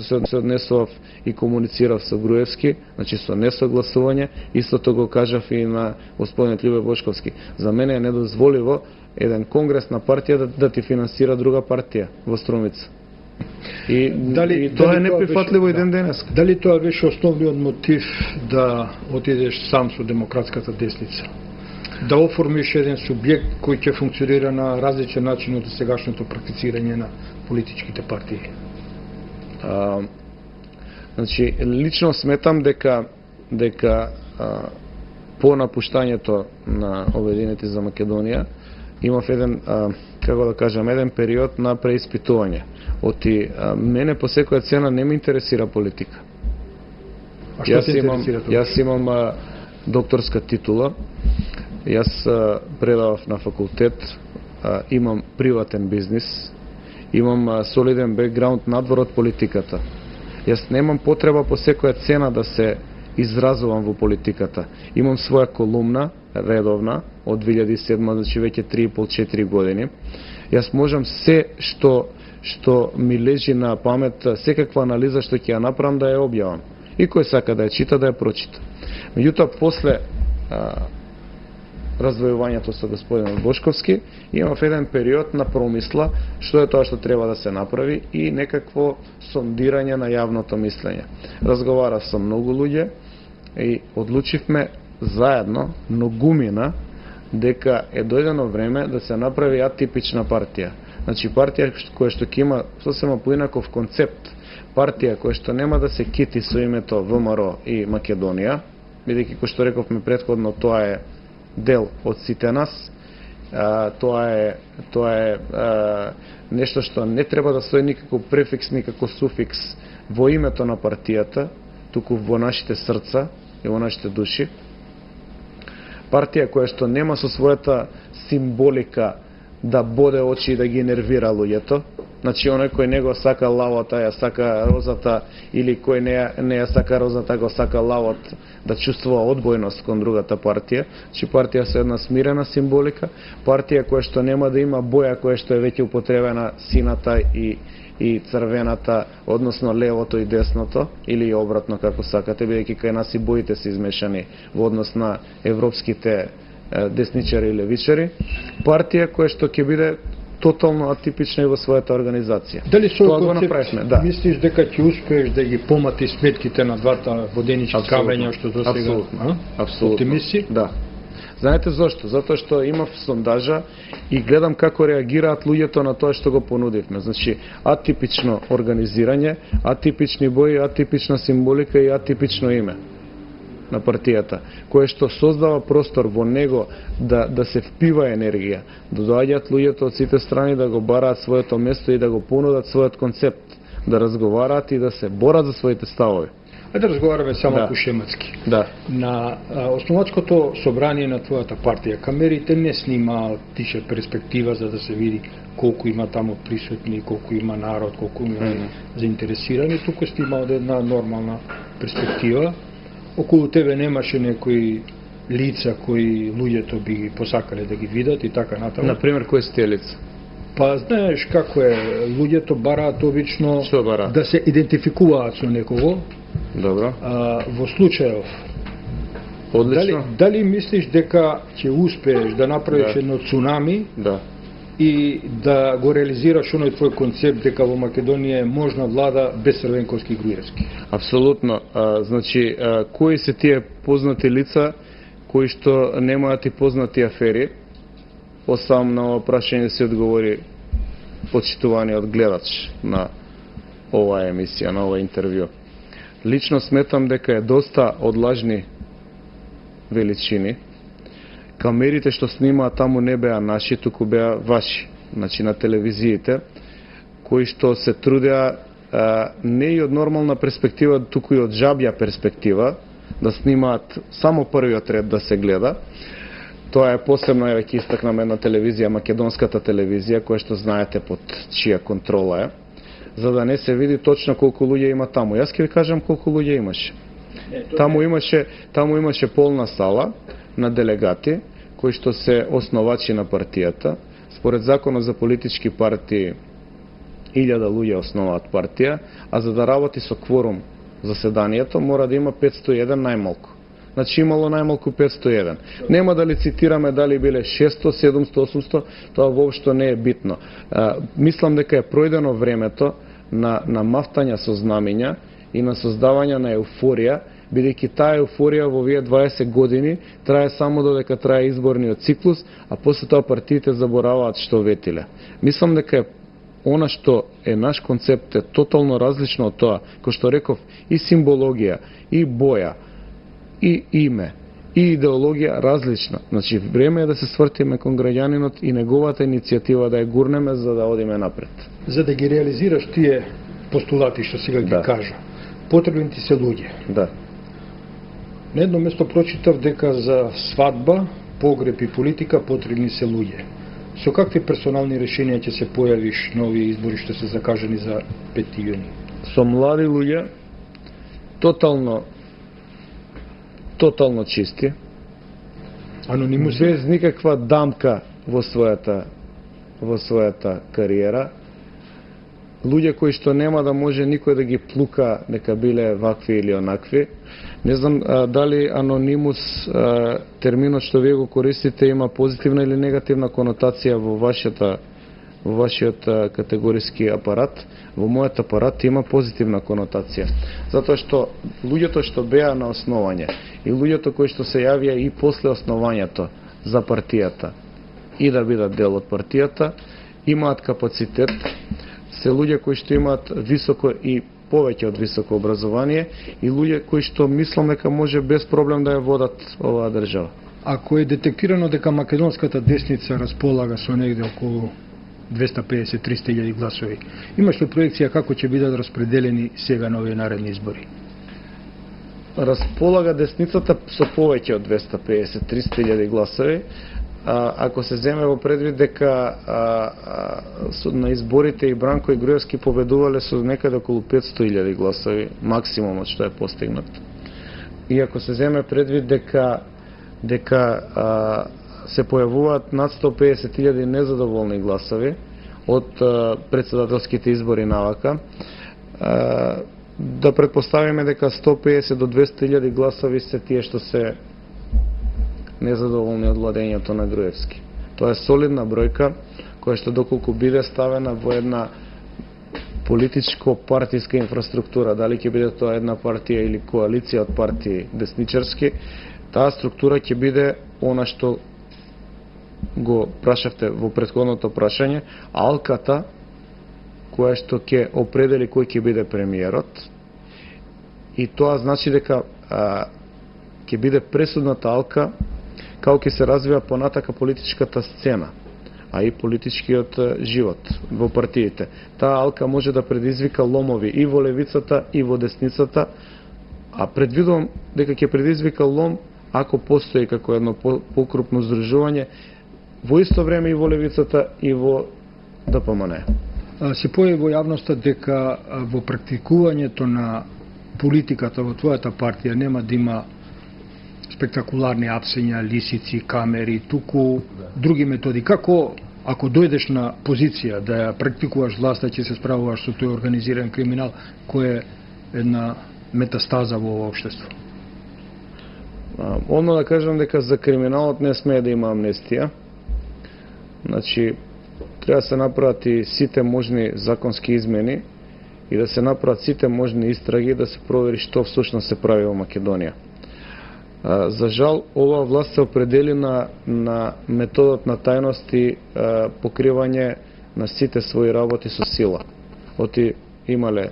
се однесував и комуницирав со Груевски, значи со несогласување, истото го кажав и на господинот Љубе Бошковски. За мене е недозволиво еден конгрес на партија да ти финансира друга партија во Струмица. И тоа е неприфатливо и ден денес. Дали тоа беше основниот мотив да отидеш сам со демократската десница? Да оформиш еден субјект кој ќе функционира на различен начин од сегашното практицирање на политичките партии? Значи, лично сметам дека по напуштањето на Обединети за Македонија имав еден, како да кажам, еден период на преиспитување. Мене по секоја цена не ме интересира политика. А што те интересира тоа? Јас имам докторска титула, јас предавав на факултет, имам приватен бизнис, имам солиден бекграунд надвор од политиката. Јас немам потреба по секоја цена да се изразувам во политиката. Имам своја колумна, редовна, од 2007, значи веќе 3,5-4 години. Јас можам се што ми лежи на памет, секаква анализа што ќе ја направам да ја објавам. И кој сака да ја чита, да ја прочита. Меѓутоа, после раздвојувањето со господинот Бошковски, имав еден период на промисла што е тоа што треба да се направи и некакво сондирање на јавното мислење. Разговарав со многу луѓе и одлучивме заедно, многумина, дека е дојдено време да се направи атипична партија. Значи партија која што ќе има сосема поинаков концепт, партија која што нема да се кити со името ВМРО и Македонија, бидејќи кој што рековме претходно, тоа е дел од сите нас. Тоа е нешто што не треба да стои никако префикс, никако суфикс во името на партијата, туку во нашите срца и во нашите души. Партија која што нема со својата символика да боде очи и да ги нервира луѓето. Значи, оној кој не го сака лавот, а ја сака розата, или кој не ја сака розата, го сака лавот, да чувствува одбојност кон другата партија. Значи, партија со една смирена символика, партија која што нема да има боја која што е веќе употребена, сината и црвената, односно левото и десното, или обратно како сакате, бидејќи кај нас и боите се измешани во однос на европските десничари и левичари. Партија која што ќе биде тотално атипична и во својата организација. Дали со тоа го направивме? Да. Мислиш дека ќе успееш да ги помати сметките на двата воденички кавења што до сега? Апсолутно. Оптимисти? Да. Знаете зошто? Затоа што имав сондажа и гледам како реагираат луѓето на тоа што го понудивме. Значи, атипично организирање, атипични бои, атипична символика и атипично име на партијата, кое што создава простор во него да се впива енергија, да доаѓаат луѓето од сите страни да го бараат своето место и да го понудат својот концепт, да разговараат и да се борат за своите ставови. Да разговараме само шематски. Да. На основачкото собрание на твојата партија, камерите не снима тише перспектива за да се види колку има таму присутни, колку има народ, колку има заинтересирани, туку снима од една нормална перспектива. Околу тебе немаше некои лица кои луѓето би ги посакале да ги видат и така натаму. Например, кои сте лица? Па знаеш како е, луѓето бараат обично да се идентификуваат со некого. Добро. Во случајов. Одлично. Дали мислиш дека ќе успееш да направиш едно цунами? Да. И да го реализираш оној твој концепт дека во Македонија е можна влада без Црвенковски и Груевски? Апсолутно. Значи, кои се тие познати лица кои што немаат и познати афери? Оставам на ова прашање да се одговори почитуваниот гледач на оваа емисија, на ова интервју. Лично сметам дека е доста одлажни величини. Камерите што снимаат таму не беа наши, туку беа ваши, значи на телевизиите, кои што се трудеа не и од нормална перспектива, туку и од жабја перспектива, да снимаат само првиот ред да се гледа. Тоа е посебно, веќе истакнам, една телевизија, македонската телевизија, која што знаете под чија контрола е, за да не се види точно колку луѓе има таму. Јас ќе ви кажам колку луѓе имаше. Таму имаше полна сала на делегати кои што се основачи на партијата. Според законот за политички партии 1000 луѓе основаат партија, а за да работи со кворум заседанието мора да има 501 најмалку. Значи имало најмалку 501. Нема да лицитираме дали биле 600, 700, 800, тоа воопшто не е битно. Мислам дека е пројдено времето на мафтање со знамиња и на создавање на еуфорија, бидејќи таа еуфорија во овие 20 години трае само додека трае изборниот циклус, а после тоа партиите забораваат што ветиле. Мислам дека она што е наш концепт е тотално различно од тоа, кој што реков, и символогија, и боја, и име, и идеологија различна. Значи, време е да се свртиме кон граѓанинот и неговата иницијатива да ја гурнеме за да одиме напред. За да ги реализираш тие постулати што сега ги кажа, потребни ти се луѓе. Да. На едно место прочитав дека за свадба, погреб и политика потребни се луѓе. Со какви персонални решенија ќе се појавиш на овие избори што се закажани за 5 јуни? Со млади луѓе, тотално чисти, анонимус, без никаква дамка во својата кариера, луѓе кои што нема да може никој да ги плука дека биле вакви или онакви. Не знам дали анонимус, терминот што вие го користите, има позитивна или негативна конотација во вашиот категориски апарат. Во мојот апарат има позитивна конотација, затоа што луѓето што беа на основање и луѓето кои што се јавија и после основањето за партијата и да бидат дел од партијата, имаат капацитет, се луѓе кои што имаат високо и повеќе од високо образование и луѓе кои што мислам дека може без проблем да ја водат оваа држава. Ако е детектирано дека македонската десница располага со негде околу 250-300 гласови, имаш ли проекција како ќе бидат распределени сега на овие наредни избори? Располага десницата со повеќе од 250-300 гласови, ако се земе во предвид дека на изборите и Бранко и Груевски победувале со некаде околу 500.000 гласови, максимумот што е постигнат. И ако се земе предвид дека се појавуваат над 150.000 незадоволни гласови од председателските избори навака, да предпоставиме дека 150 до 200.000 гласови се тие што се незадоволни од владењето на Груевски. Тоа е солидна бројка, која што доколку биде ставена во една политичко-партиска инфраструктура, дали ќе биде тоа една партија или коалиција од партии десничарски, таа структура ќе биде она што го прашавте во претходното прашање, алката која што ќе определи кој ќе биде премиерот, и тоа значи дека ќе биде пресудната алка како ќе се развива понатака политичката сцена, а и политичкиот живот во партиите. Таа алка може да предизвика ломови и во левицата и во десницата, а предвидувам дека ќе предизвика лом ако постои како едно покрупно здружување во исто време и во левицата и во ДПМН. Се појави во јавноста дека во практикувањето на политиката во твојата партија нема да има спектакуларни апсења, лисици, камери, туку други методи. Како, ако дојдеш на позиција да ја практикуваш власта, ќе се справуваш со тој организиран криминал, кој е една метастаза во општество? Одно да кажам дека за криминалот не смее да има амнестија. Значи, треба да се направат и сите можни законски измени и да се направат сите можни истраги да се провери што всушност се прави во Македонија. За жал, оваа власт се определи на методот на тајност и покривање на сите своји работи со сила. Оти имале